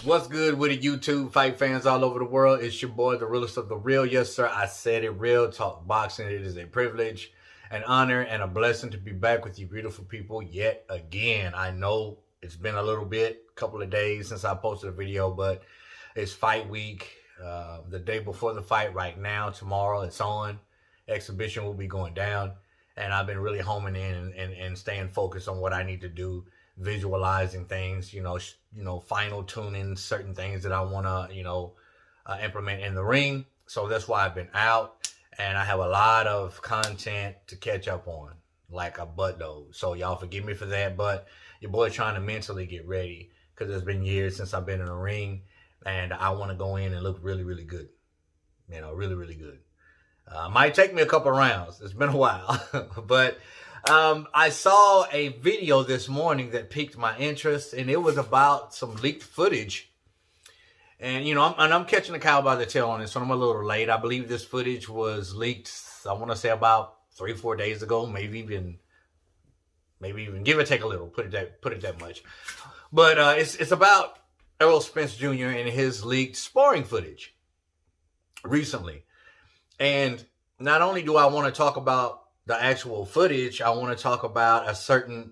What's good with the YouTube fight fans all over the world? It's your boy, the realest of the real. Yes, sir, I said it. Real talk boxing. It is a privilege, an honor, and a blessing to be back with you beautiful people yet again. I know it's been a little bit, a couple of days since I posted a video, but it's fight week. The day before the fight right now, tomorrow, it's on. Exhibition will be going down. And I've been really homing in and staying focused on what I need to do, visualizing things, final tuning certain things that I want to, implement in the ring. So that's why I've been out, and I have a lot of content to catch up on, like a buttload. So y'all forgive me for that, but your boy trying to mentally get ready because it's been years since I've been in the ring, and I want to go in and look really, really good. Really, really good. Might take me a couple rounds. It's been a while, but I saw a video this morning that piqued my interest, and it was about some leaked footage. And, I'm catching the cow by the tail on this, so I'm a little late. I believe this footage was leaked, I want to say about 3-4 days ago, maybe even give or take a little, put it that much. But it's about Errol Spence Jr. and his leaked sparring footage recently. And not only do I want to talk about the actual footage, I want to talk about a certain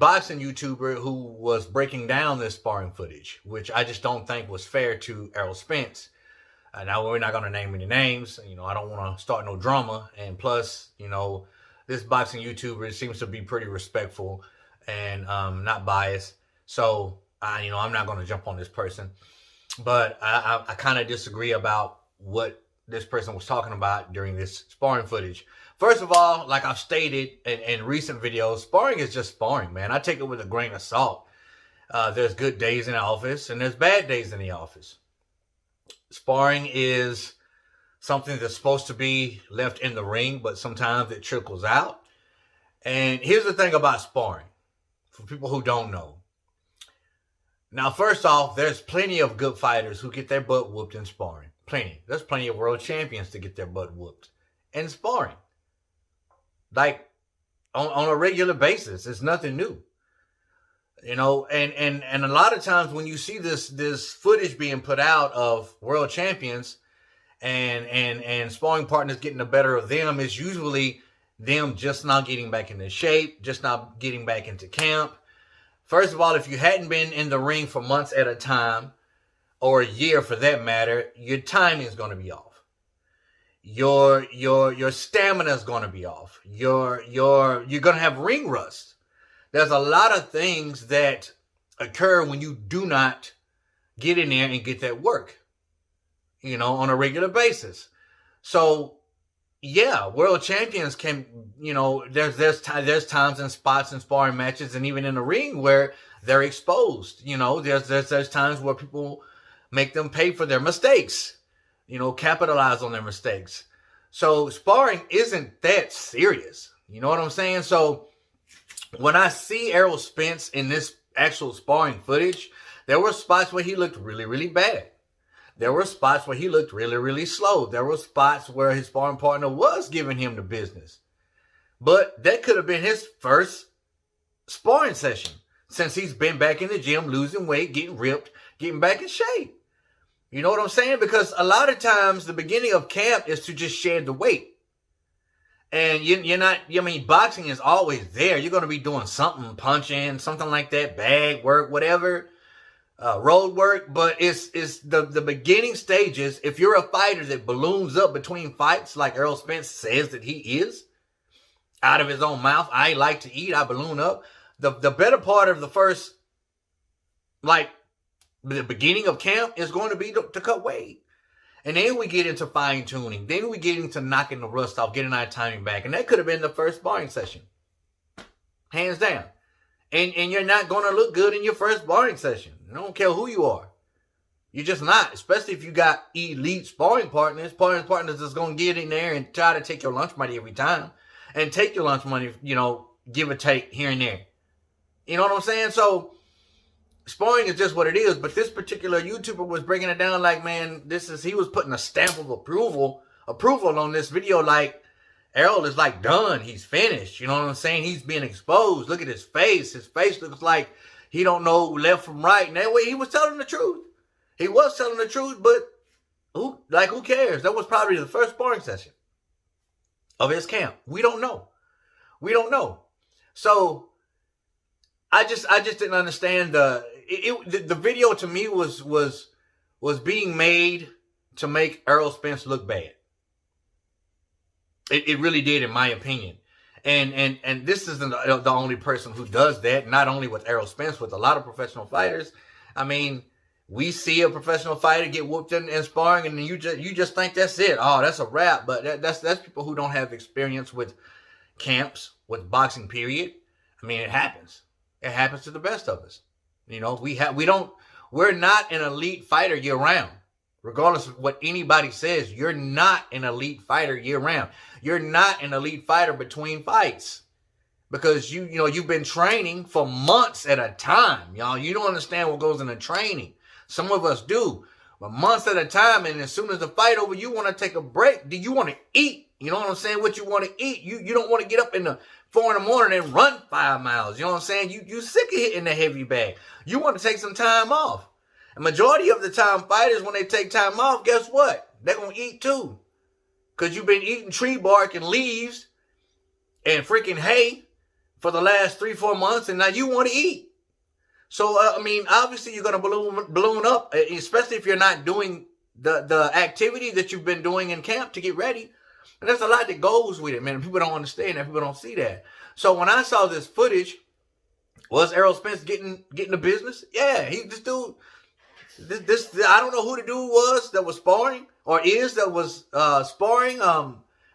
boxing YouTuber who was breaking down this sparring footage, which I just don't think was fair to Errol Spence. Now, we're not going to name any names. I don't want to start no drama. And plus, this boxing YouTuber seems to be pretty respectful and not biased. So, I'm not going to jump on this person. But I kind of disagree about what this person was talking about during this sparring footage. First of all, like I've stated in recent videos, sparring is just sparring, man. I take it with a grain of salt. There's good days in the office and there's bad days in the office. Sparring is something that's supposed to be left in the ring, but sometimes it trickles out. And here's the thing about sparring, for people who don't know. Now, first off, there's plenty of good fighters who get their butt whooped in sparring. Plenty. There's plenty of world champions to get their butt whooped in sparring. Like, on a regular basis. It's nothing new. And a lot of times when you see this footage being put out of world champions and sparring partners getting the better of them, is usually them just not getting back into shape, just not getting back into camp. First of all, if you hadn't been in the ring for months at a time, or a year for that matter, your timing is going to be off. Your stamina is going to be off. You're going to have ring rust. There's a lot of things that occur when you do not get in there and get that work, on a regular basis. So, yeah, world champions can, there's times and spots in sparring matches and even in the ring where they're exposed. There's times where people make them pay for their mistakes, capitalize on their mistakes. So sparring isn't that serious. You know what I'm saying? So when I see Errol Spence in this actual sparring footage, there were spots where he looked really, really bad. There were spots where he looked really, really slow. There were spots where his sparring partner was giving him the business. But that could have been his first sparring session since he's been back in the gym, losing weight, getting ripped, getting back in shape. You know what I'm saying? Because a lot of times the beginning of camp is to just shed the weight. And you're not, boxing is always there. You're going to be doing something, punching, something like that, bag work, whatever, road work. But it's the beginning stages. If you're a fighter that balloons up between fights, like Errol Spence says that he is, out of his own mouth, I like to eat, I balloon up. The better part of the first, the beginning of camp is going to be to cut weight. And then we get into fine tuning. Then we get into knocking the rust off, getting our timing back. And that could have been the first sparring session. Hands down. And you're not going to look good in your first sparring session. I don't care who you are. You're just not. Especially if you got elite sparring partners. Partners that's going to get in there and try to take your lunch money every time. And take your lunch money, give or take here and there. You know what I'm saying? So sparring is just what it is, but this particular YouTuber was breaking it down like, man, he was putting a stamp of approval on this video like Errol is like done. He's finished. You know what I'm saying? He's being exposed. Look at his face. His face looks like He don't know left from right. And that way he was telling the truth. He was telling the truth, but who cares? That was probably the first sparring session of his camp. We don't know. We don't know. So I just didn't understand the video. To me was being made to make Errol Spence look bad. It really did, in my opinion. And this isn't the only person who does that. Not only with Errol Spence, with a lot of professional fighters. I mean, we see a professional fighter get whooped in sparring, and you just think that's it. Oh, that's a wrap. But that's people who don't have experience with camps, with boxing, period. I mean, it happens. It happens to the best of us. You know, we're not an elite fighter year round. Regardless of what anybody says, you're not an elite fighter year round. You're not an elite fighter between fights. Because you've been training for months at a time, y'all. You don't understand what goes into training. Some of us do. But months at a time, and as soon as the fight over, you want to take a break. Do you want to eat? You know what I'm saying? What you want to eat. You don't want to get up in the 4 in the morning and run 5 miles. You know what I'm saying? You sick of hitting the heavy bag. You want to take some time off. A majority of the time, fighters, when they take time off, guess what? They're going to eat too. Because you've been eating tree bark and leaves and freaking hay for the last 3-4 months, and now you want to eat. So, I mean, obviously you're going to balloon up, especially if you're not doing the activity that you've been doing in camp to get ready. And there's a lot that goes with it, man. People don't understand that. People don't see that. So when I saw this footage, was Errol Spence getting the business? Yeah, this dude... This I don't know who the dude was that was sparring that was sparring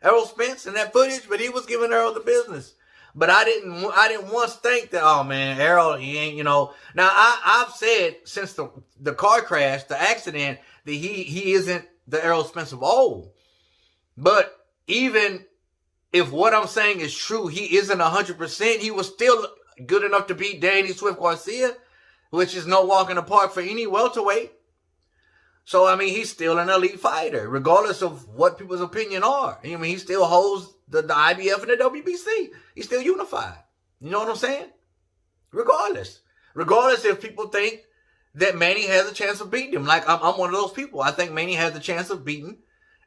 Errol Spence in that footage, but he was giving Errol the business. But I didn't once think that, oh man, Errol, he ain't, Now I've said since the car crash, the accident, that he isn't the Errol Spence of old. But even if what I'm saying is true, he isn't 100%. He was still good enough to beat Danny Swift Garcia, which is no walk in the park for any welterweight. So, I mean, he's still an elite fighter, regardless of what people's opinion are. I mean, he still holds the IBF and the WBC. He's still unified. You know what I'm saying? Regardless if people think that Manny has a chance of beating him. Like, I'm one of those people. I think Manny has a chance of beating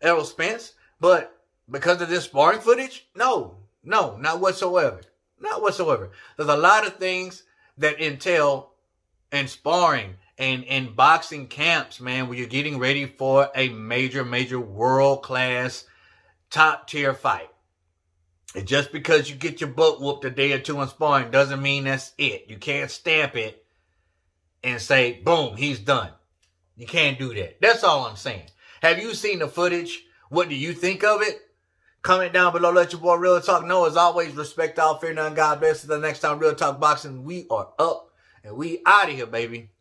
Errol Spence. But because of this sparring footage, no, not whatsoever. Not whatsoever. There's a lot of things that entail and sparring and in boxing camps, man, where you're getting ready for a major world-class top-tier fight. And just because you get your butt whooped a day or two in sparring doesn't mean that's it. You can't stamp it and say, boom, he's done. You can't do that. That's all I'm saying. Have you seen the footage? What do you think of it? Comment down below. Let your boy Real Talk know. As always, respect all, fear none, God bless. Until the next time, Real Talk Boxing, we are up. And we out of here, baby.